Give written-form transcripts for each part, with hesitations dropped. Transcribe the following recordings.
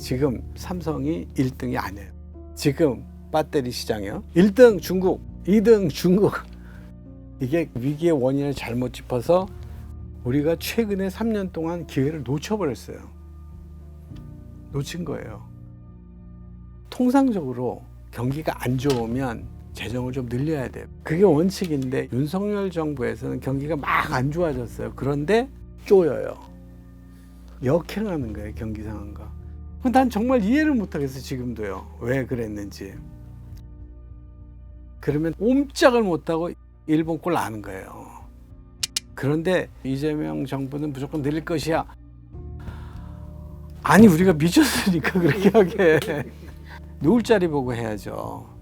지금 삼성이 1등이 아니에요. 지금 배터리 시장이요. 1등 중국, 2등 중국. 이게 위기의 원인을 잘못 짚어서 우리가 최근에 3년 동안 기회를 놓쳐버렸어요. 놓친 거예요. 통상적으로 경기가 안 좋으면 재정을 좀 늘려야 돼요. 그게 원칙인데 윤석열 정부에서는 경기가 막 안 좋아졌어요. 그런데 쪼여요. 역행하는 거예요, 경기 상황과. 난 정말 이해를 못하겠어요, 지금도요. 왜 그랬는지. 그러면 옴짝을 못하고 일본 꼴 나는 거예요. 그런데 이재명 정부는 무조건 늘릴 것이야. 아니, 우리가 미쳤으니까 그렇게 하게. 누울 자리 보고 해야죠.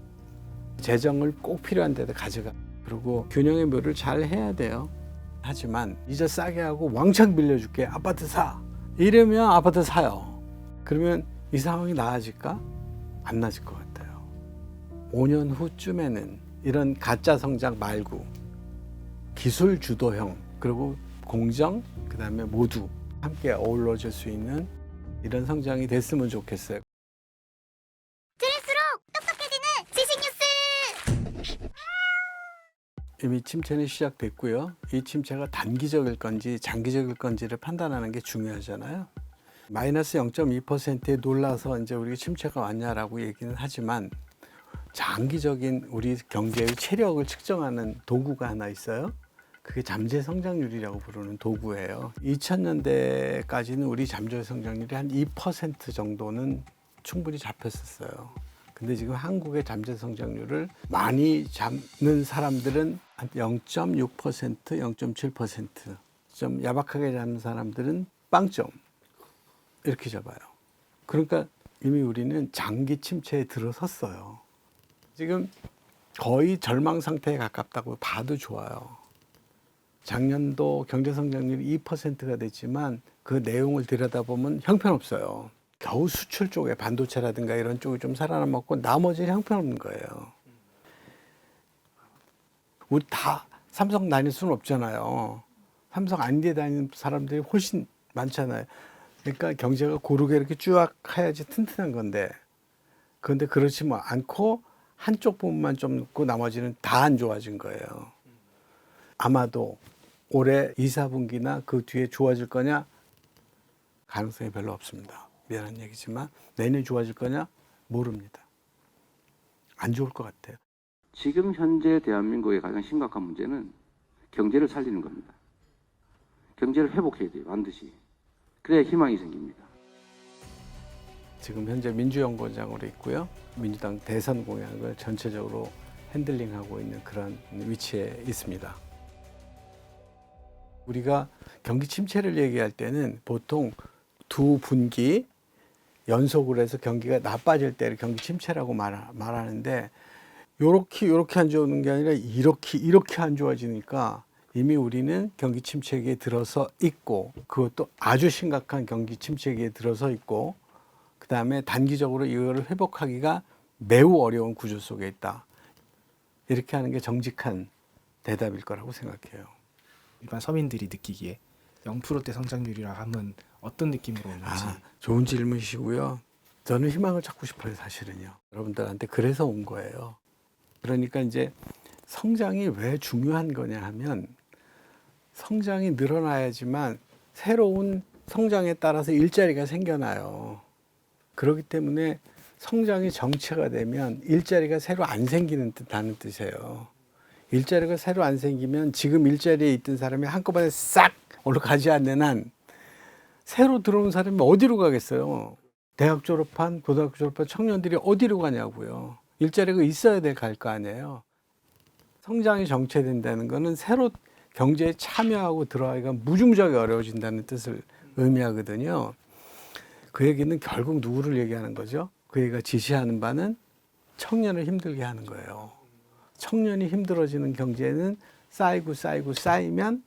재정을 꼭 필요한 데도 가져가. 그리고 균형의 묘를 잘 해야 돼요. 하지만 이자 싸게 하고 왕창 빌려줄게. 아파트 사. 이러면 아파트 사요. 그러면 이 상황이 나아질까? 안 나아질 것 같아요. 5년 후쯤에는 이런 가짜 성장 말고 기술 주도형, 그리고 공정, 그 다음에 모두 함께 어우러질 수 있는 이런 성장이 됐으면 좋겠어요. 들을수록 똑똑해지는 지식 뉴스. 이미 침체는 시작됐고요. 이 침체가 단기적일 건지 장기적일 건지를 판단하는 게 중요하잖아요. 마이너스 0.2%에 놀라서 이제 우리가 침체가 왔냐라고 얘기는 하지만 장기적인 우리 경제의 체력을 측정하는 도구가 하나 있어요. 그게 잠재 성장률이라고 부르는 도구예요. 2000년대까지는 우리 잠재 성장률이 한 2% 정도는 충분히 잡혔었어요. 근데 지금 한국의 잠재 성장률을 많이 잡는 사람들은 한 0.6%, 0.7%, 좀 야박하게 잡는 사람들은 빵점 이렇게 잡아요. 그러니까 이미 우리는 장기 침체에 들어섰어요. 지금 거의 절망 상태에 가깝다고 봐도 좋아요. 작년도 경제 성장률이 2%가 됐지만 그 내용을 들여다보면 형편없어요. 겨우 수출 쪽에 반도체라든가 이런 쪽이 좀 살아남았고 나머지는 형편없는 거예요. 우리 다 삼성 다닐 수는 없잖아요. 삼성 아닌데 다니는 사람들이 훨씬 많잖아요. 그러니까 경제가 고르게 이렇게 쭉 해야지 튼튼한 건데, 그런데 그렇지 않고 한쪽 부분만 좀 넣고 나머지는 다 안 좋아진 거예요. 아마도 올해 2, 4분기나 그 뒤에 좋아질 거냐? 가능성이 별로 없습니다. 미안한 얘기지만 내년에 좋아질 거냐? 모릅니다. 안 좋을 것 같아요. 지금 현재 대한민국의 가장 심각한 문제는 경제를 살리는 겁니다. 경제를 회복해야 돼요, 반드시. 그래야 희망이 생깁니다. 지금 현재 민주연구원장으로 있고요. 민주당 대선 공약을 전체적으로 핸들링하고 있는 그런 위치에 있습니다. 우리가 경기 침체를 얘기할 때는 보통 두 분기 연속으로 해서 경기가 나빠질 때를 경기 침체라고 말하는데, 요렇게 안 좋은 게 아니라 이렇게 안 좋아지니까 이미 우리는 경기 침체기에 들어서 있고, 그것도 아주 심각한 경기 침체기에 들어서 있고, 그 다음에 단기적으로 이거를 회복하기가 매우 어려운 구조 속에 있다. 이렇게 하는 게 정직한 대답일 거라고 생각해요. 일반 서민들이 느끼기에 0%대 성장률이라 하면 어떤 느낌으로 오는지. 좋은 질문이시고요. 저는 희망을 찾고 싶어요, 사실은요. 여러분들한테 그래서 온 거예요. 그러니까 이제 성장이 왜 중요한 거냐 하면, 성장이 늘어나야지만 새로운 성장에 따라서 일자리가 생겨나요. 그렇기 때문에 성장이 정체가 되면 일자리가 새로 안 생기는 듯하는 뜻이에요. 일자리가 새로 안 생기면 지금 일자리에 있던 사람이 한꺼번에 싹 올라가지 않는 한 새로 들어온 사람이 어디로 가겠어요? 대학 졸업한, 고등학교 졸업한 청년들이 어디로 가냐고요. 일자리가 있어야 갈 거 아니에요. 성장이 정체된다는 거는 새로 경제에 참여하고 들어가기가 무지무지하게 어려워진다는 뜻을 의미하거든요. 그 얘기는 결국 누구를 얘기하는 거죠? 그 얘기가 지시하는 바는 청년을 힘들게 하는 거예요. 청년이 힘들어지는 경제는 쌓이면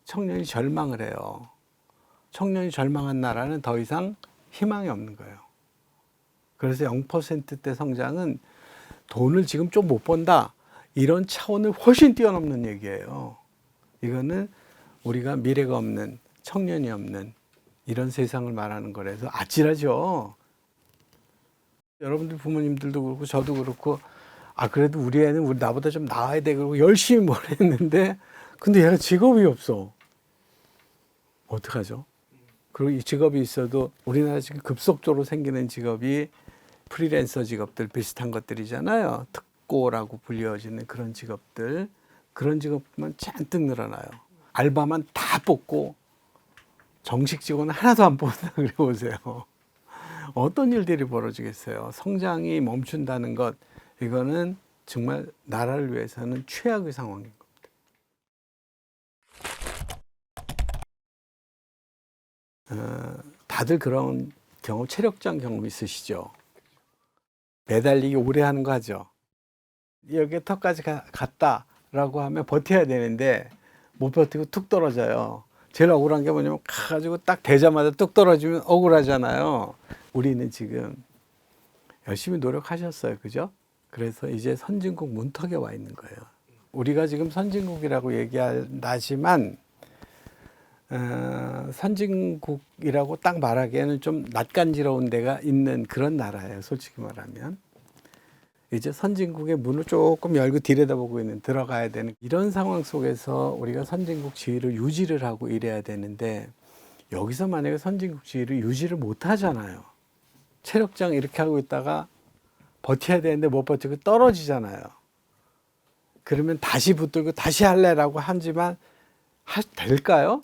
청년이 절망을 해요. 청년이 절망한 나라는 더 이상 희망이 없는 거예요. 그래서 0%대 성장은 돈을 지금 좀 못 번다, 이런 차원을 훨씬 뛰어넘는 얘기예요. 이거는 우리가 미래가 없는, 청년이 없는 이런 세상을 말하는 거라서 아찔하죠. 여러분들 부모님들도 그렇고 저도 그렇고 그래도 우리 애는 나보다 좀 나아야 돼 그러고 열심히 뭘 했는데 근데 얘가 직업이 없어. 어떡하죠? 그리고 이 직업이 있어도 우리나라 지금 급속도로 생기는 직업이 프리랜서 직업들 비슷한 것들이잖아요. 특고라고 불려지는 그런 직업들. 그런 직업만 잔뜩 늘어나요. 알바만 다 뽑고 정식 직원은 하나도 안 뽑는다 그래 보세요. 어떤 일들이 벌어지겠어요. 성장이 멈춘다는 것, 이거는 정말 나라를 위해서는 최악의 상황인 겁니다. 다들 그런 경험, 체력장 경험 있으시죠? 매달리기 오래 하는 거 하죠. 여기 턱까지 갔다라고 하면 버텨야 되는데 못 버티고 툭 떨어져요. 제일 억울한 게 뭐냐면 가가지고 딱 대자마자 뚝 떨어지면 억울하잖아요. 우리는 지금 열심히 노력하셨어요. 그죠? 그래서 이제 선진국 문턱에 와 있는 거예요. 우리가 지금 선진국이라고 얘기하지만 선진국이라고 딱 말하기에는 좀 낯간지러운 데가 있는 그런 나라예요. 솔직히 말하면. 이제 선진국의 문을 조금 열고 들여다보고 있는, 들어가야 되는 이런 상황 속에서 우리가 선진국 지위를 유지를 하고 이래야 되는데 여기서 만약에 선진국 지위를 유지를 못 하잖아요. 체력장 이렇게 하고 있다가 버텨야 되는데 못 버티고 떨어지잖아요. 그러면 다시 붙들고 다시 할래라고 하지만 될까요?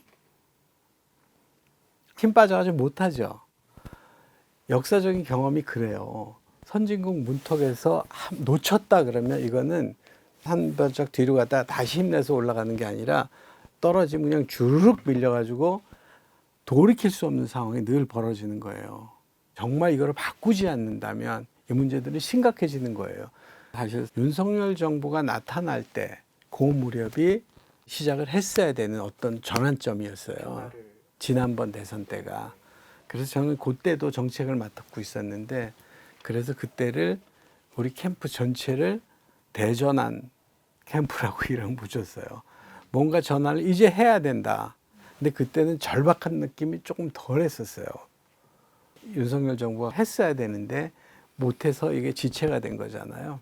힘 빠져가지고 못하죠. 역사적인 경험이 그래요. 선진국 문턱에서 놓쳤다 그러면 이거는 한 발짝 뒤로 갔다가 다시 힘내서 올라가는 게 아니라 떨어지면 그냥 주르륵 밀려가지고 돌이킬 수 없는 상황이 늘 벌어지는 거예요. 정말 이거를 바꾸지 않는다면 이 문제들은 심각해지는 거예요. 사실 윤석열 정부가 나타날 때 그 무렵이 시작을 했어야 되는 어떤 전환점이었어요. 지난번 대선 때가. 그래서 저는 그때도 정책을 맡고 있었는데 그래서 그때를 우리 캠프 전체를 대전환 캠프라고 이름 붙였어요. 뭔가 전환을 이제 해야 된다. 근데 그때는 절박한 느낌이 조금 덜 했었어요. 윤석열 정부가 했어야 되는데 못해서 이게 지체가 된 거잖아요.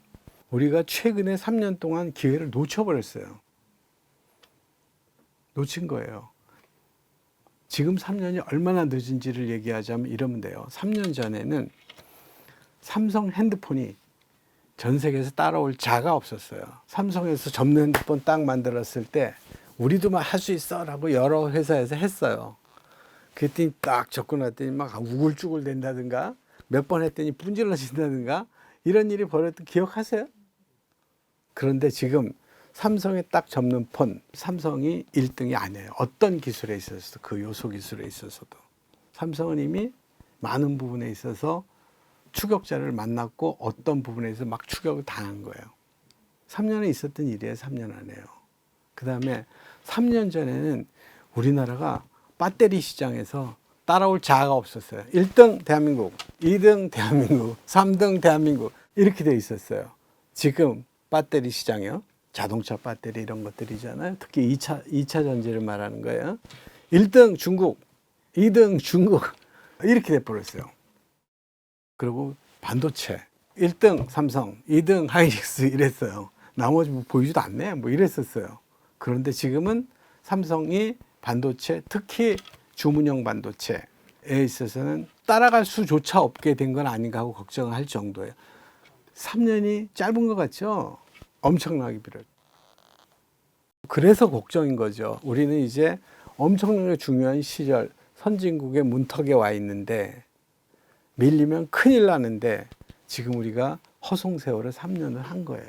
우리가 최근에 3년 동안 기회를 놓쳐버렸어요. 놓친 거예요. 지금 3년이 얼마나 늦은지를 얘기하자면 이러면 돼요. 3년 전에는 삼성 핸드폰이 전 세계에서 따라올 자가 없었어요. 삼성에서 접는 핸드폰 딱 만들었을 때 우리도 막 할 수 있어 라고 여러 회사에서 했어요. 그랬더니 딱 접근했더니 막 우글쭈글 된다든가 몇 번 했더니 분질러진다든가 이런 일이 벌어졌던 기억하세요? 그런데 지금 삼성에 딱 접는 폰, 삼성이 1등이 아니에요. 어떤 기술에 있어서도, 그 요소 기술에 있어서도. 삼성은 이미 많은 부분에 있어서 추격자를 만났고 어떤 부분에 있어서 막 추격을 당한 거예요. 3년에 있었던 일이에요. 3년 안에요. 그 다음에 3년 전에는 우리나라가 배터리 시장에서 따라올 자가 없었어요. 1등 대한민국, 2등 대한민국, 3등 대한민국 이렇게 돼 있었어요. 지금 배터리 시장이요. 자동차 배터리 이런 것들이잖아요. 특히 2차 전지를 말하는 거예요. 1등 중국, 2등 중국 이렇게 돼버렸어요. 그리고 반도체 1등 삼성, 2등 하이닉스 이랬어요. 나머지 뭐 보이지도 않네 뭐 이랬었어요. 그런데 지금은 삼성이 반도체, 특히 주문형 반도체에 있어서는 따라갈 수조차 없게 된 건 아닌가 하고 걱정할 정도예요. 3년이 짧은 것 같죠? 엄청나게 길어요. 그래서 걱정인 거죠. 우리는 이제 엄청나게 중요한 시절, 선진국의 문턱에 와 있는데 밀리면 큰일 나는데 지금 우리가 허송세월을 3년을 한 거예요.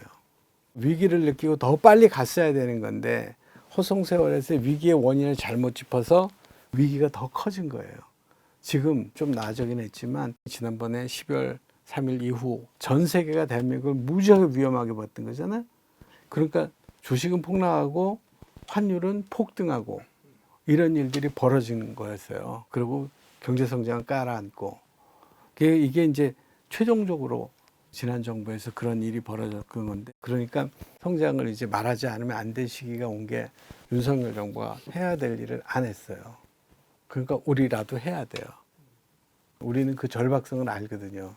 위기를 느끼고 더 빨리 갔어야 되는 건데 허송세월에서 위기의 원인을 잘못 짚어서 위기가 더 커진 거예요. 지금 좀 나아지긴 했지만 지난번에 12월 3일 이후 전 세계가 대한민국을 무지하게 위험하게 봤던 거잖아요. 그러니까 주식은 폭락하고 환율은 폭등하고 이런 일들이 벌어진 거였어요. 그리고 경제성장은 깔아앉고 이게 이제 최종적으로 지난 정부에서 그런 일이 벌어졌던 건데 그러니까 성장을 이제 말하지 않으면 안 될 시기가 온 게 윤석열 정부가 해야 될 일을 안 했어요. 그러니까 우리라도 해야 돼요. 우리는 그 절박성을 알거든요.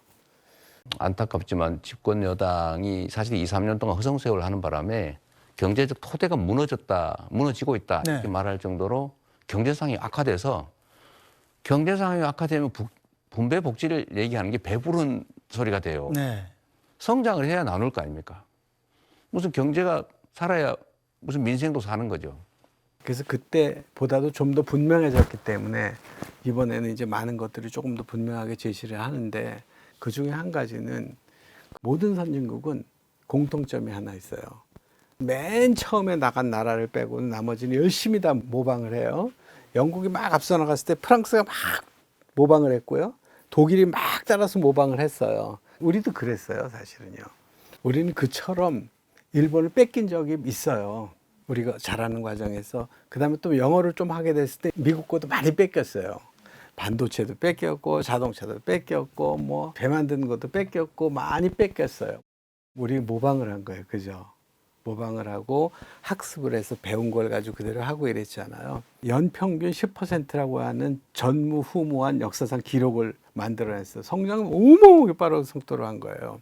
안타깝지만 집권 여당이 사실 2, 3년 동안 허송세월을 하는 바람에 경제적 토대가 무너지고 있다 네. 이렇게 말할 정도로 경제 상황이 악화돼서 경제 상황이 악화되면 분배 복지를 얘기하는 게 배부른 소리가 돼요. 네. 성장을 해야 나눌 거 아닙니까? 무슨 경제가 살아야 무슨 민생도 사는 거죠. 그래서 그때보다도 좀 더 분명해졌기 때문에 이번에는 이제 많은 것들이 조금 더 분명하게 제시를 하는데 그 중에 한 가지는 모든 선진국은 공통점이 하나 있어요. 맨 처음에 나간 나라를 빼고는 나머지는 열심히 다 모방을 해요. 영국이 막 앞서 나갔을 때 프랑스가 막 모방을 했고요. 독일이 막 따라서 모방을 했어요. 우리도 그랬어요, 사실은요. 우리는 그처럼 일본을 뺏긴 적이 있어요. 우리가 잘하는 과정에서. 그 다음에 또 영어를 좀 하게 됐을 때 미국 것도 많이 뺏겼어요. 반도체도 뺏겼고 자동차도 뺏겼고 뭐 배 만드는 것도 뺏겼고 많이 뺏겼어요. 우리 모방을 한 거예요. 그죠? 모방을 하고 학습을 해서 배운 걸 가지고 그대로 하고 이랬잖아요. 연평균 10%라고 하는 전무후무한 역사상 기록을 만들어냈어요. 성장은 어마어마하게 빠른 속도로 한 거예요.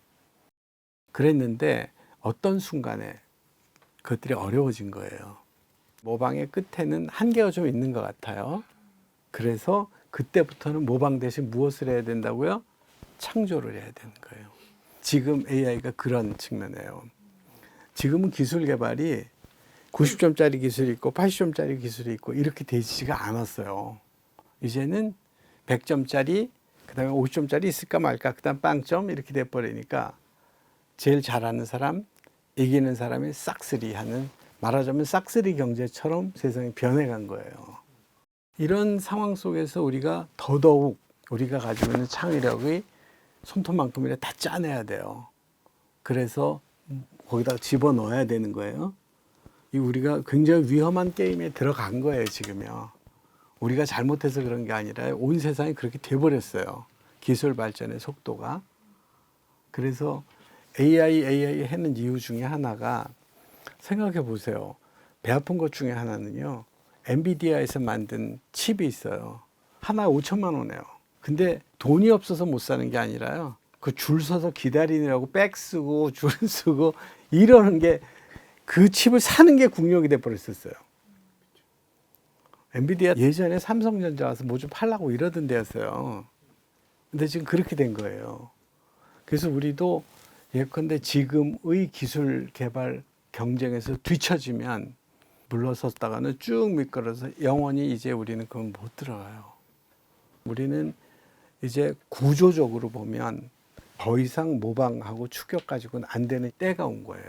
그랬는데 어떤 순간에 그것들이 어려워진 거예요. 모방의 끝에는 한계가 좀 있는 것 같아요. 그래서 그때부터는 모방 대신 무엇을 해야 된다고요? 창조를 해야 되는 거예요. 지금 AI가 그런 측면이에요. 지금은 기술 개발이 90점짜리 기술이 있고 80점짜리 기술이 있고 이렇게 되지가 않았어요. 이제는 100점짜리, 그 다음에 50점짜리 있을까 말까, 그 다음 빵점 이렇게 돼버리니까 제일 잘하는 사람, 이기는 사람이 싹쓸이 하는, 말하자면 싹쓸이 경제처럼 세상이 변해간 거예요. 이런 상황 속에서 우리가 더더욱 우리가 가지고 있는 창의력의 손톱만큼이나 다 짜내야 돼요. 그래서 거기다 집어넣어야 되는 거예요. 이 우리가 굉장히 위험한 게임에 들어간 거예요, 지금요. 우리가 잘못해서 그런 게 아니라 온 세상이 그렇게 돼버렸어요. 기술 발전의 속도가. 그래서 AI 하는 이유 중에 하나가 생각해 보세요. 배 아픈 것 중에 하나는요. 엔비디아에서 만든 칩이 있어요. 하나에 5천만 원이에요. 근데 돈이 없어서 못 사는 게 아니라요. 그 줄 서서 기다리느라고 백 쓰고 줄 쓰고 이러는 게 그 칩을 사는 게 국력이 돼 버렸었어요. 엔비디아 예전에 삼성전자 와서 뭐 좀 팔라고 이러던 데였어요. 근데 지금 그렇게 된 거예요. 그래서 우리도 예컨대 지금의 기술 개발 경쟁에서 뒤처지면 물러섰다가는 쭉 미끄러서 영원히 이제 우리는 그건 못 들어가요. 우리는 이제 구조적으로 보면 더 이상 모방하고 추격 가지고는 안 되는 때가 온 거예요.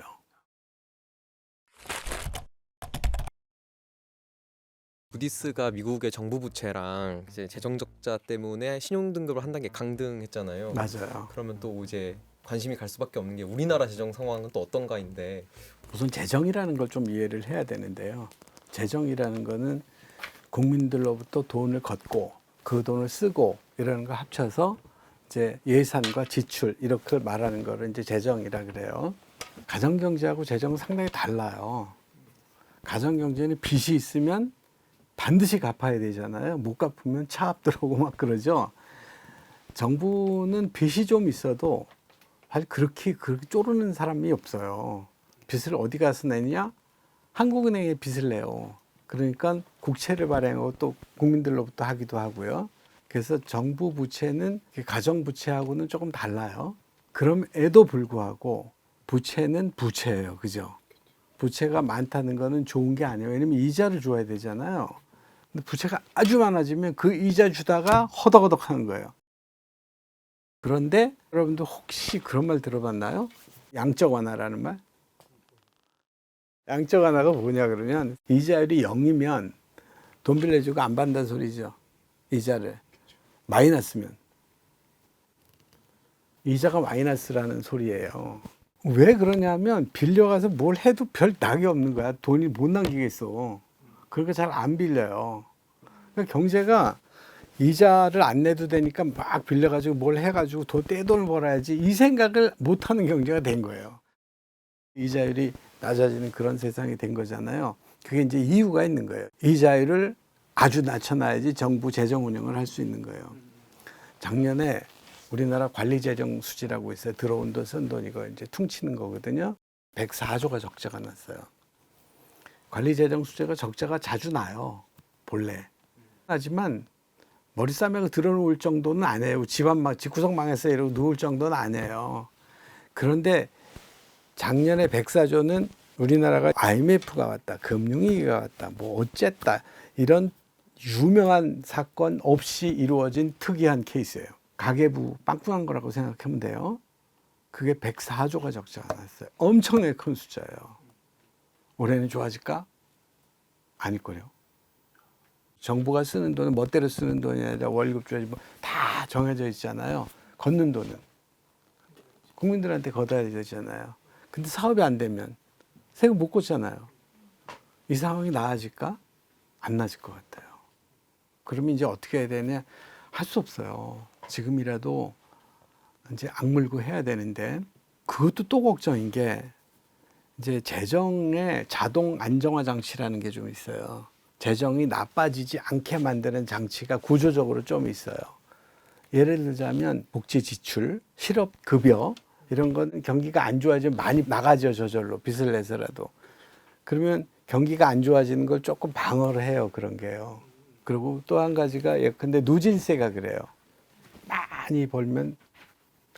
무디스가 미국의 정부 부채랑 이제 재정 적자 때문에 신용 등급을 한 단계 강등했잖아요. 맞아요. 그러면 또 이제 관심이 갈 수밖에 없는 게 우리나라 재정 상황은 또 어떤가인데. 우선 재정이라는 걸 좀 이해를 해야 되는데요. 재정이라는 거는 국민들로부터 돈을 걷고 그 돈을 쓰고 이러는 거 합쳐서 이제 예산과 지출 이렇게 말하는 거를 이제 재정이라 그래요. 가정경제하고 재정은 상당히 달라요. 가정경제는 빚이 있으면 반드시 갚아야 되잖아요. 못 갚으면 차압 들어오고 막 그러죠. 정부는 빚이 좀 있어도 사실 그렇게 쪼르는 사람이 없어요. 빚을 어디 가서 내냐? 한국은행에 빚을 내요. 그러니까 국채를 발행하고 또 국민들로부터 하기도 하고요. 그래서 정부 부채는 가정 부채하고는 조금 달라요. 그럼에도 불구하고 부채는 부채예요. 그죠? 부채가 많다는 거는 좋은 게 아니에요. 왜냐면 이자를 줘야 되잖아요. 근데 부채가 아주 많아지면 그 이자 주다가 허덕허덕 하는 거예요. 그런데 여러분들 혹시 그런 말 들어봤나요? 양적 완화라는 말? 양적 완화가 뭐냐 그러면 이자율이 0이면 돈 빌려주고 안 받는다는 소리죠. 이자를. 마이너스면. 이자가 마이너스라는 소리예요. 왜 그러냐면 빌려가서 뭘 해도 별 낙이 없는 거야. 돈이 못 남기겠어. 그러니까 잘 안 빌려요. 그러니까 경제가 이자를 안 내도 되니까 막 빌려가지고 뭘 해가지고 더 떼돈을 벌어야지 이 생각을 못하는 경제가 된 거예요. 이자율이 낮아지는 그런 세상이 된 거잖아요. 그게 이제 이유가 있는 거예요. 이자율을 아주 낮춰놔야지 정부 재정 운영을 할 수 있는 거예요. 작년에 우리나라 관리재정 수지라고 있어요. 들어온 돈, 쓴 돈 이거 이제 퉁치는 거거든요. 104조가 적자가 났어요. 관리재정 수지가 적자가 자주 나요. 본래. 하지만 머리 싸매고 들어놓을 정도는 아니에요. 집안 막 집구석 망했어요 이러고 누울 정도는 아니에요. 그런데 작년에 104조는 우리나라가 IMF가 왔다, 금융위기가 왔다, 뭐 어쨌다 이런 유명한 사건 없이 이루어진 특이한 케이스예요. 가계부 빵꾸난 거라고 생각하면 돼요. 그게 104조가 적자가 났어요. 엄청나게 큰 숫자예요. 올해는 좋아질까? 아닐 거예요. 정부가 쓰는 돈은 멋대로 쓰는 돈이 아니라 월급 줘야지 뭐 다 정해져 있잖아요. 걷는 돈은 국민들한테 걷어야 되잖아요. 근데 사업이 안 되면 세금 못 걷잖아요. 이 상황이 나아질까? 안 나아질 것 같아요. 그러면 이제 어떻게 해야 되냐? 할 수 없어요. 지금이라도 이제 악물고 해야 되는데 그것도 또 걱정인 게 이제 재정의 자동 안정화 장치라는 게 좀 있어요. 재정이 나빠지지 않게 만드는 장치가 구조적으로 좀 있어요. 예를 들자면 복지 지출, 실업 급여 이런 건 경기가 안 좋아지면 많이 나가죠. 저절로 빚을 내서라도. 그러면 경기가 안 좋아지는 걸 조금 방어를 해요. 그런 게요. 그리고 또 한 가지가 예컨대 누진세가 그래요. 많이 벌면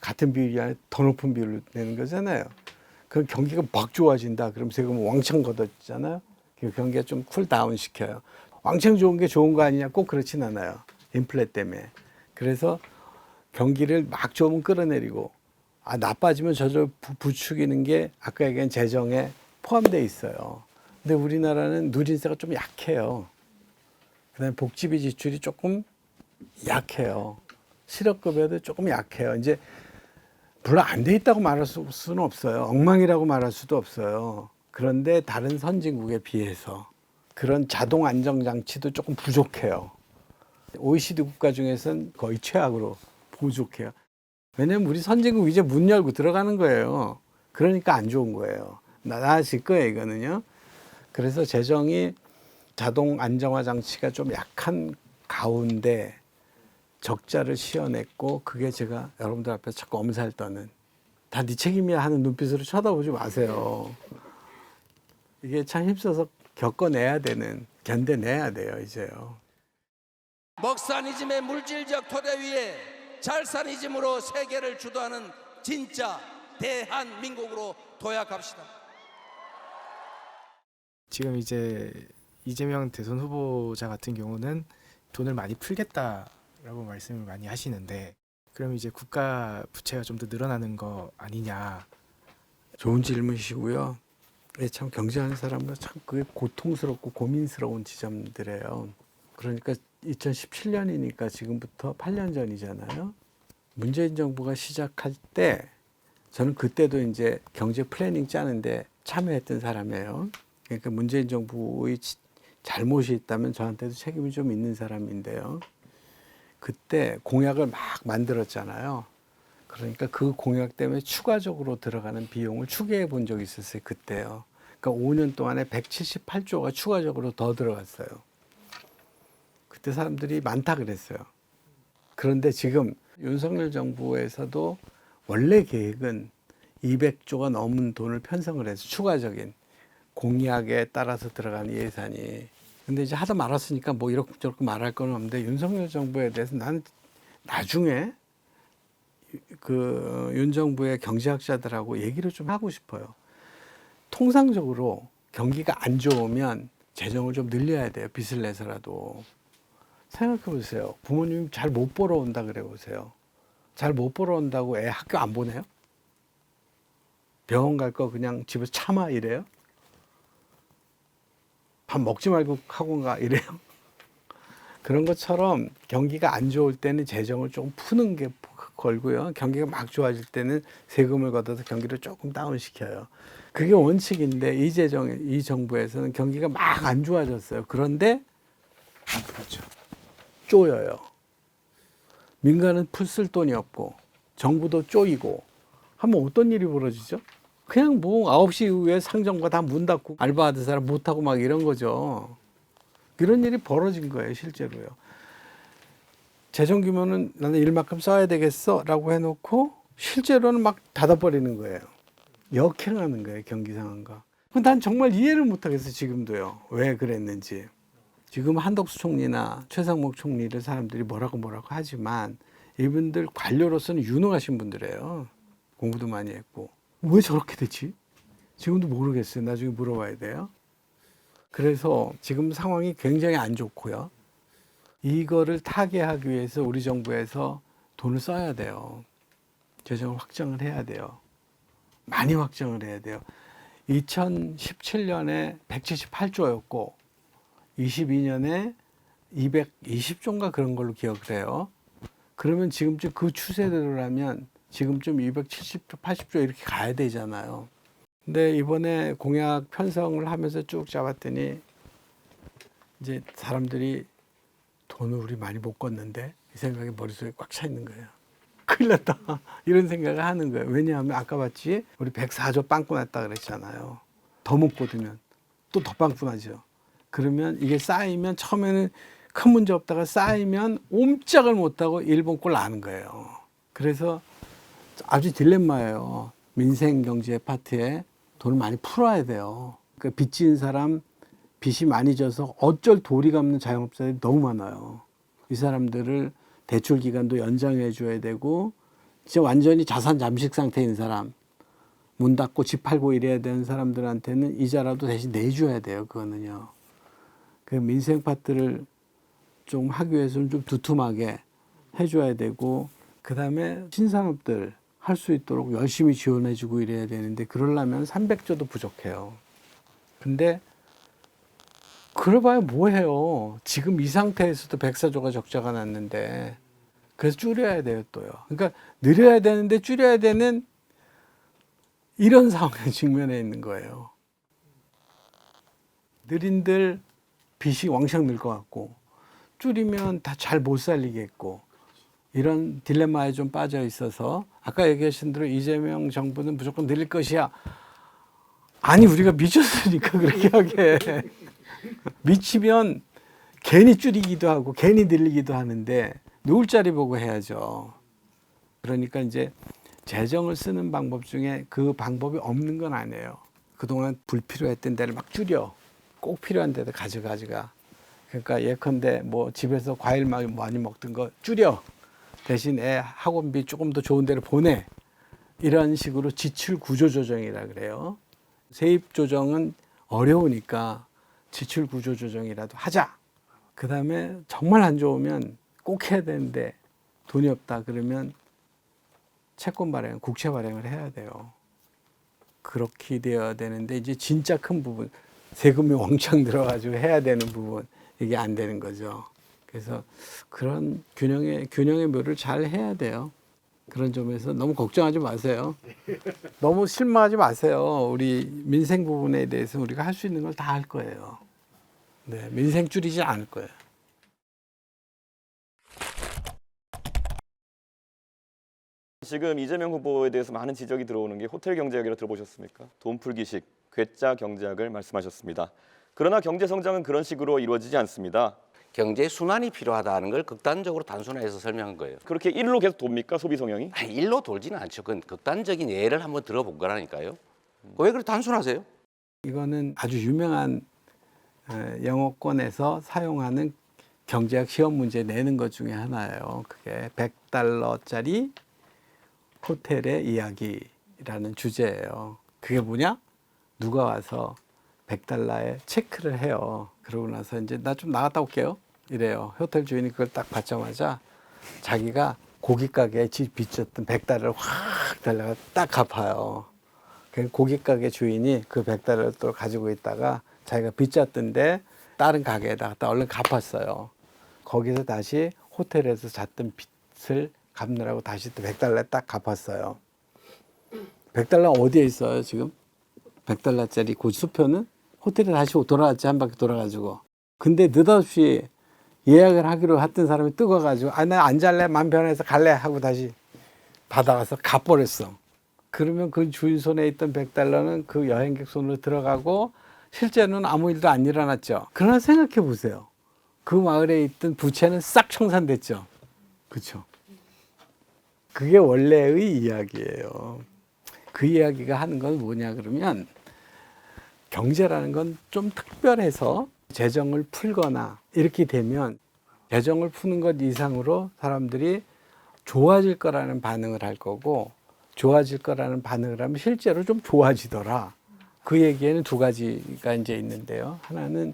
같은 비율이 아니라 더 높은 비율로 내는 거잖아요. 그럼 경기가 막 좋아진다. 그럼 세금 왕창 걷어지잖아요. 경기가 좀 쿨다운 시켜요. 왕창 좋은 게 좋은 거 아니냐? 꼭 그렇진 않아요. 인플레 때문에. 그래서 경기를 막 좋으면 끌어내리고 나빠지면 저절 부추기는 게 아까 얘기한 재정에 포함되어 있어요. 근데 우리나라는 누진세가 좀 약해요. 그다음에 복지비 지출이 조금 약해요. 실업급여도 조금 약해요. 이제 물론 안 돼 있다고 말할 수는 없어요. 엉망이라고 말할 수도 없어요. 그런데 다른 선진국에 비해서 그런 자동 안정 장치도 조금 부족해요. OECD 국가 중에서는 거의 최악으로 부족해요. 왜냐면 우리 선진국 이제 문 열고 들어가는 거예요. 그러니까 안 좋은 거예요. 나아질 거예요, 이거는요. 그래서 재정이 자동 안정화 장치가 좀 약한 가운데 적자를 씌워냈고 그게 제가 여러분들 앞에서 자꾸 엄살 떠는 다 네 책임이야 하는 눈빛으로 쳐다보지 마세요. 이게 참 힘써서 겪어내야 되는, 견뎌내야 돼요, 이제요. 먹사니즘의 물질적 토대 위에 잘사니즘으로 세계를 주도하는 진짜 대한민국으로 도약합시다. 지금 이제 이재명 대선 후보자 같은 경우는 돈을 많이 풀겠다라고 말씀을 많이 하시는데 그럼 이제 국가 부채가 좀 더 늘어나는 거 아니냐? 좋은 질문이시고요. 참 경제하는 사람은 참 그게 고통스럽고 고민스러운 지점들이에요. 그러니까 2017년이니까 지금부터 8년 전이잖아요. 문재인 정부가 시작할 때 저는 그때도 이제 경제 플래닝 짜는데 참여했던 사람이에요. 그러니까 문재인 정부의 잘못이 있다면 저한테도 책임이 좀 있는 사람인데요. 그때 공약을 막 만들었잖아요. 그러니까 그 공약 때문에 추가적으로 들어가는 비용을 추계해 본 적이 있었어요. 그때요. 그러니까 5년 동안에 178조가 추가적으로 더 들어갔어요. 그때 사람들이 많다 그랬어요. 그런데 지금 윤석열 정부에서도 원래 계획은 200조가 넘은 돈을 편성을 해서 추가적인 공약에 따라서 들어가는 예산이. 근데 이제 하다 말았으니까 뭐 이렇게 저렇게 말할 건 없는데 윤석열 정부에 대해서 나는 나중에 그 윤 정부의 경제학자들하고 얘기를 좀 하고 싶어요. 통상적으로 경기가 안 좋으면 재정을 좀 늘려야 돼요. 빚을 내서라도. 생각해 보세요. 부모님 잘 못 벌어 온다 그래 보세요. 잘 못 벌어 온다고 애 학교 안 보내요? 병원 갈 거 그냥 집에서 참아 이래요? 밥 먹지 말고 학원 가 이래요? 그런 것처럼 경기가 안 좋을 때는 재정을 조금 푸는 게 걸고요. 경기가 막 좋아질 때는 세금을 걷어서 경기를 조금 다운시켜요. 그게 원칙인데 이 정부에서는 경기가 막 안 좋아졌어요. 그런데 그렇죠. 쪼여요. 민간은 풀 돈이 없고 정부도 쪼이고 하면 어떤 일이 벌어지죠? 그냥 뭐 9시 이후에 상점과 다 문 닫고 알바하던 사람 못하고 막 이런 거죠. 이런 일이 벌어진 거예요, 실제로요. 재정 규모는 나는 일만큼 써야 되겠어라고 해놓고 실제로는 막 닫아버리는 거예요. 역행하는 거예요, 경기 상황과. 난 정말 이해를 못하겠어요, 지금도요. 왜 그랬는지. 지금 한덕수 총리나 최상목 총리를 사람들이 뭐라고 하지만 이분들 관료로서는 유능하신 분들이에요. 공부도 많이 했고. 왜 저렇게 됐지? 지금도 모르겠어요. 나중에 물어봐야 돼요. 그래서 지금 상황이 굉장히 안 좋고요. 이거를 타개하기 위해서 우리 정부에서 돈을 써야 돼요. 재정을 확정을 해야 돼요. 많이 확정을 해야 돼요. 2017년에 178조였고 22년에 220조인가 그런 걸로 기억을 해요. 그러면 지금쯤 그 추세대로라면 지금쯤 270조, 80조 이렇게 가야 되잖아요. 근데 이번에 공약 편성을 하면서 쭉 잡았더니 이제 사람들이 돈을 우리 많이 못 걷는데 이 생각이 머릿속에 꽉 차 있는 거예요. 큰일 났다. 이런 생각을 하는 거예요. 왜냐하면 아까 봤지? 우리 104조 빵꾸 났다 그랬잖아요. 더 못 걷으면 또 더 빵꾸 나죠. 그러면 이게 쌓이면 처음에는 큰 문제 없다가 쌓이면 옴짝을 못하고 일본 꼴 나는 거예요. 그래서 아주 딜레마예요. 민생 경제 파트에 돈을 많이 풀어야 돼요. 그러니까 빚 지은 사람 빚이 많이 져서 어쩔 도리가 없는 자영업자들이 너무 많아요. 이 사람들을 대출 기간도 연장해 줘야 되고 진짜 완전히 자산 잠식 상태에 있는 사람 문 닫고 집 팔고 이래야 되는 사람들한테는 이자라도 대신 내줘야 돼요. 그거는요. 그 민생 파트를 좀 하기 위해서는 좀 두툼하게 해줘야 되고 그다음에 신산업들 할 수 있도록 열심히 지원해주고 이래야 되는데 그러려면 300조도 부족해요. 근데 그래봐야 뭐해요. 지금 이 상태에서도 104조가 적자가 났는데 그래서 줄여야 돼요 또요. 그러니까 늘려야 되는데 줄여야 되는 이런 상황에 직면해 있는 거예요. 느린들 빚이 왕창 늘 것 같고 줄이면 다 잘 못 살리겠고 이런 딜레마에 좀 빠져 있어서 아까 얘기하신 대로 이재명 정부는 무조건 늘릴 것이야. 아니 우리가 미쳤으니까 그렇게 하게. 미치면 괜히 줄이기도 하고 괜히 늘리기도 하는데 누울 자리 보고 해야죠. 그러니까 이제 재정을 쓰는 방법 중에 그 방법이 없는 건 아니에요. 그동안 불필요했던 데를 막 줄여. 꼭 필요한 데도 가져가. 그러니까 예컨대 뭐 집에서 과일 많이 먹던 거 줄여. 대신 애 학원비 조금 더 좋은 데를 보내. 이런 식으로 지출 구조 조정이라 그래요. 세입 조정은 어려우니까 지출 구조 조정이라도 하자. 그 다음에 정말 안 좋으면 꼭 해야 되는데 돈이 없다 그러면 채권 발행, 국채 발행을 해야 돼요. 그렇게 되어야 되는데 이제 진짜 큰 부분, 세금이 왕창 들어가지고 해야 되는 부분 이게 안 되는 거죠. 그래서 그런 균형의 묘를 잘 해야 돼요. 그런 점에서 너무 걱정하지 마세요. 너무 실망하지 마세요. 우리 민생 부분에 대해서 우리가 할 수 있는 걸 다 할 거예요. 네, 민생 줄이지 않을 거예요. 지금 이재명 후보에 대해서 많은 지적이 들어오는 게 호텔 경제 얘기를 들어보셨습니까? 돈풀기식, 괴짜 경제학을 말씀하셨습니다. 그러나 경제 성장은 그런 식으로 이루어지지 않습니다. 경제 순환이 필요하다는 걸 극단적으로 단순화해서 설명한 거예요. 그렇게 일로 계속 돕니까? 소비 성향이? 아니, 일로 돌지는 않죠. 그건 극단적인 예를 한번 들어본 거라니까요. 왜 그렇게 단순하세요? 이거는 아주 유명한 영어권에서 사용하는 경제학 시험 문제 내는 것 중에 하나예요. 그게 $100짜리 호텔의 이야기라는 주제예요. 그게 뭐냐? 누가 와서 $100에 체크를 해요. 그러고 나서 이제 나 좀 나갔다 올게요. 이래요. 호텔 주인이 그걸 딱 받자마자 자기가 고기 가게에 빚졌던 $100을 확 달라가 딱 갚아요. 그 고기 가게 주인이 그 $100을 또 가지고 있다가 자기가 빚졌던데 다른 가게에다가 얼른 갚았어요. 거기서 다시 호텔에서 잤던 빚을 갚느라고 다시 또 $100에 딱 갚았어요. $100 어디에 있어요 지금? $100짜리 그 수표는 호텔에 다시 돌아왔지, 한 바퀴 돌아가지고. 근데 느닷없이 예약을 하기로 했던 사람이 뜨거워가지고 나 안 잘래, 맘 변해서 갈래 하고 다시 받아가서 갚버렸어. 그러면 그 주인 손에 있던 $100는 그 여행객 손으로 들어가고 실제로는 아무 일도 안 일어났죠. 그러나 생각해 보세요. 그 마을에 있던 부채는 싹 청산됐죠. 그렇죠. 그게 원래의 이야기예요. 그 이야기가 하는 건 뭐냐 그러면 경제라는 건 좀 특별해서 재정을 풀거나 이렇게 되면 재정을 푸는 것 이상으로 사람들이 좋아질 거라는 반응을 할 거고 좋아질 거라는 반응을 하면 실제로 좀 좋아지더라. 그 얘기에는 두 가지가 이제 있는데요. 하나는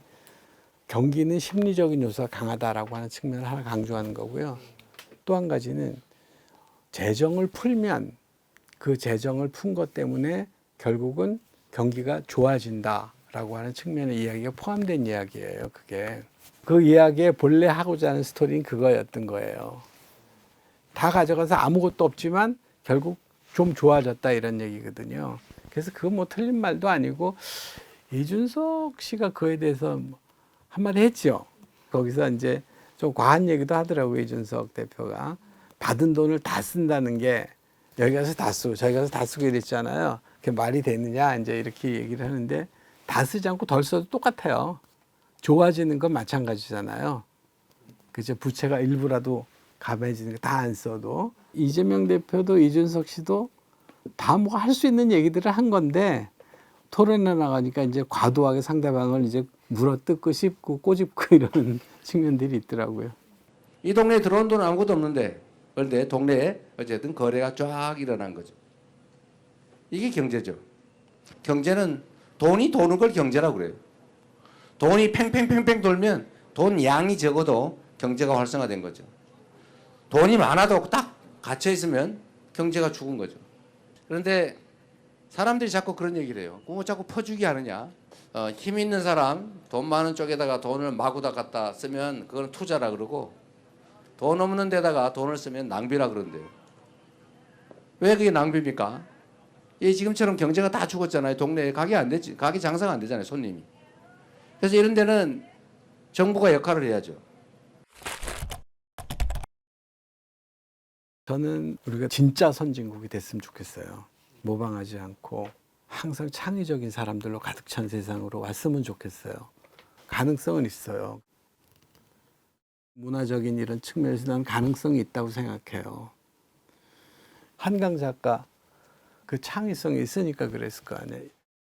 경기는 심리적인 요소가 강하다라고 하는 측면을 하나 강조하는 거고요. 또 한 가지는 재정을 풀면 그 재정을 푼 것 때문에 결국은 경기가 좋아진다라고 하는 측면의 이야기가 포함된 이야기예요. 그게 그 이야기에 본래 하고자 하는 스토리는 그거였던 거예요. 다 가져가서 아무것도 없지만 결국 좀 좋아졌다 이런 얘기거든요. 그래서 그거 뭐 틀린 말도 아니고 이준석 씨가 그에 대해서 한마디 했죠. 거기서 이제 좀 과한 얘기도 하더라고요. 이준석 대표가 받은 돈을 다 쓴다는 게 여기 가서 다 쓰고 저기 가서 다 쓰고 이랬잖아요. 그게 말이 되느냐 이제 이렇게 얘기를 하는데 다 쓰지 않고 덜 써도 똑같아요. 좋아지는 건 마찬가지잖아요. 그죠? 부채가 일부라도 감해지는 거 다 안 써도 이재명 대표도 이준석 씨도 다 뭐 할 수 있는 얘기들을 한 건데 토론에 나가니까 이제 과도하게 상대방을 이제 물어뜯고 씹고 꼬집고 이런 측면들이 있더라고요. 이 동네에 들어온 돈은 아무것도 없는데 그런데 동네에 어쨌든 거래가 쫙 일어난 거죠. 이게 경제죠. 경제는 돈이 도는 걸 경제라고 그래요. 돈이 팽팽팽팽 돌면 돈 양이 적어도 경제가 활성화된 거죠. 돈이 많아도 딱 갇혀 있으면 경제가 죽은 거죠. 그런데 사람들이 자꾸 그런 얘기를 해요. 뭐 자꾸 퍼주기 하느냐. 힘 있는 사람 돈 많은 쪽에다가 돈을 마구다 갖다 쓰면 그건 투자라 그러고 돈 없는 데다가 돈을 쓰면 낭비라 그런대요. 왜 그게 낭비입니까? 지금처럼 경제가 다 죽었잖아요. 동네에 가게 안 되지. 가게 장사가 안 되잖아요. 손님이. 그래서 이런 데는 정부가 역할을 해야죠. 저는 우리가 진짜 선진국이 됐으면 좋겠어요. 모방하지 않고 항상 창의적인 사람들로 가득 찬 세상으로 왔으면 좋겠어요. 가능성은 있어요. 문화적인 이런 측면에서 난 가능성이 있다고 생각해요. 한강 작가 그 창의성이 있으니까 그랬을 거 아니에요.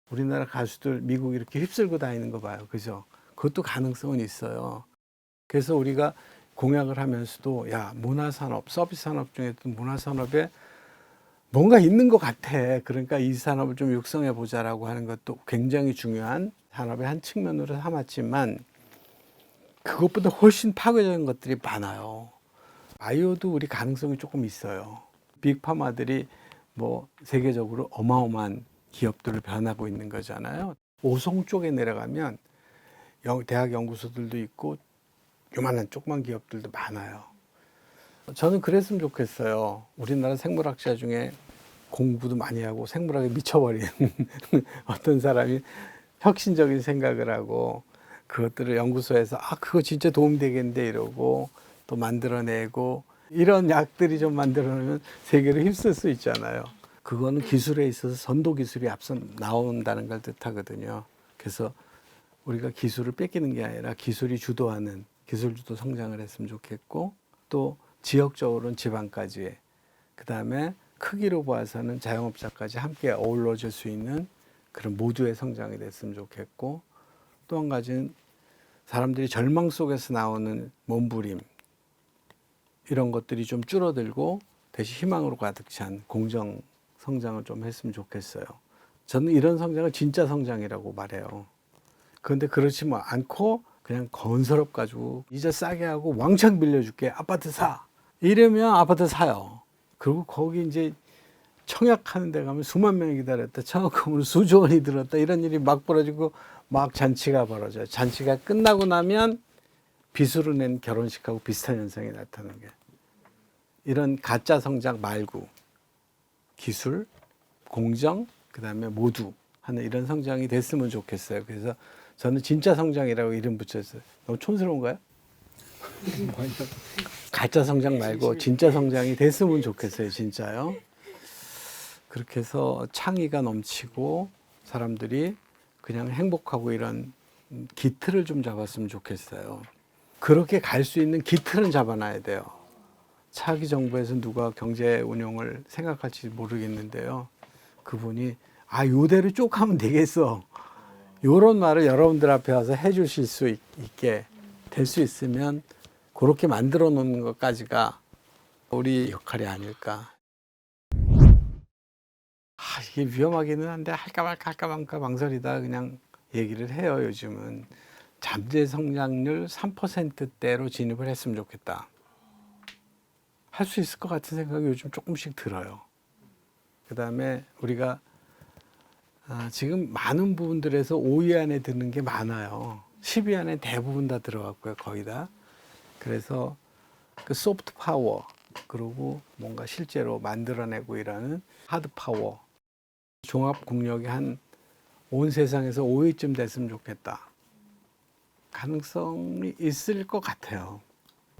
우리나라 가수들 미국 이렇게 휩쓸고 다니는 거 봐요. 그죠? 그것도 가능성은 있어요. 그래서 우리가 공약을 하면서도 야 문화산업, 서비스산업 중에도 문화산업에 뭔가 있는 것 같아. 그러니까 이 산업을 좀 육성해 보자라고 하는 것도 굉장히 중요한 산업의 한 측면으로 삼았지만 그것보다 훨씬 파괴적인 것들이 많아요. 바이오도 우리 가능성이 조금 있어요. 빅파마들이 뭐 세계적으로 어마어마한 기업들을 변하고 있는 거잖아요. 오송 쪽에 내려가면 대학 연구소들도 있고 요만한 조그만 기업들도 많아요. 저는 그랬으면 좋겠어요. 우리나라 생물학자 중에 공부도 많이 하고 생물학에 미쳐버린 어떤 사람이 혁신적인 생각을 하고 그것들을 연구소에서 그거 진짜 도움되겠는데 이러고 또 만들어내고 이런 약들이 좀 만들어내면 세계를 휩쓸 수 있잖아요. 그거는 기술에 있어서 선도 기술이 앞서 나온다는 걸 뜻하거든요. 그래서 우리가 기술을 뺏기는 게 아니라 기술이 주도하는 기술 주도 성장을 했으면 좋겠고 또 지역적으로는 지방까지 그다음에 크기로 봐서는 자영업자까지 함께 어우러질 수 있는 그런 모두의 성장이 됐으면 좋겠고 또 한 가지는 사람들이 절망 속에서 나오는 몸부림 이런 것들이 좀 줄어들고 대신 희망으로 가득 찬 공정 성장을 좀 했으면 좋겠어요. 저는 이런 성장을 진짜 성장이라고 말해요. 그런데 그렇지 않고 그냥 건설업 가지고 이자 싸게 하고 왕창 빌려줄게 아파트 사 이러면 아파트 사요. 그리고 거기 이제 청약하는 데 가면 수만 명이 기다렸다 청약금으로 수조 원이 들었다 이런 일이 막 벌어지고 막 잔치가 벌어져요. 잔치가 끝나고 나면 빚으로 낸 결혼식하고 비슷한 현상이 나타나는 게 이런 가짜 성장 말고 기술, 공정, 그다음에 모두 하는 이런 성장이 됐으면 좋겠어요. 그래서 저는 진짜 성장이라고 이름 붙였어요. 너무 촌스러운가요? 가짜 성장 말고 진짜 성장이 됐으면 좋겠어요. 진짜요. 그렇게 해서 창의가 넘치고 사람들이 그냥 행복하고 이런 기틀을 좀 잡았으면 좋겠어요. 그렇게 갈 수 있는 기틀은 잡아놔야 돼요. 차기 정부에서 누가 경제 운용을 생각할지 모르겠는데요. 그분이 요대로 쭉 하면 되겠어. 요런 말을 여러분들 앞에 와서 해 주실 수 있게 될 수 있으면 그렇게 만들어 놓는 것까지가 우리 역할이 아닐까. 이게 위험하기는 한데 할까 말까 망설이다 그냥 얘기를 해요. 요즘은 잠재 성장률 3%대로 진입을 했으면 좋겠다. 할 수 있을 것 같은 생각이 요즘 조금씩 들어요. 그다음에 우리가 지금 많은 부분들에서 5위 안에 드는 게 많아요. 10위 안에 대부분 다 들어갔고요. 거의 다. 그래서 그 소프트 파워 그리고 뭔가 실제로 만들어내고 이러는 하드 파워 종합 국력이 한 온 세상에서 5위쯤 됐으면 좋겠다. 가능성이 있을 것 같아요.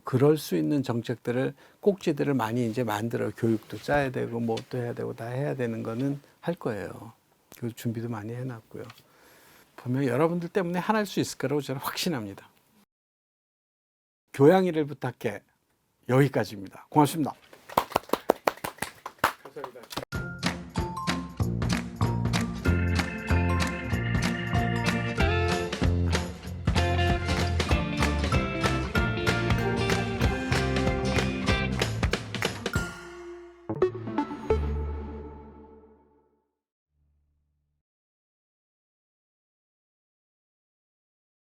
그럴 수 있는 정책들을 꼭지들을 많이 이제 만들어 교육도 짜야 되고 뭐 또 해야 되고 다 해야 되는 거는 할 거예요. 그 준비도 많이 해놨고요. 분명히 여러분들 때문에 하나일 수 있을 거라고 저는 확신합니다. 교양이를 부탁해. 여기까지입니다. 고맙습니다.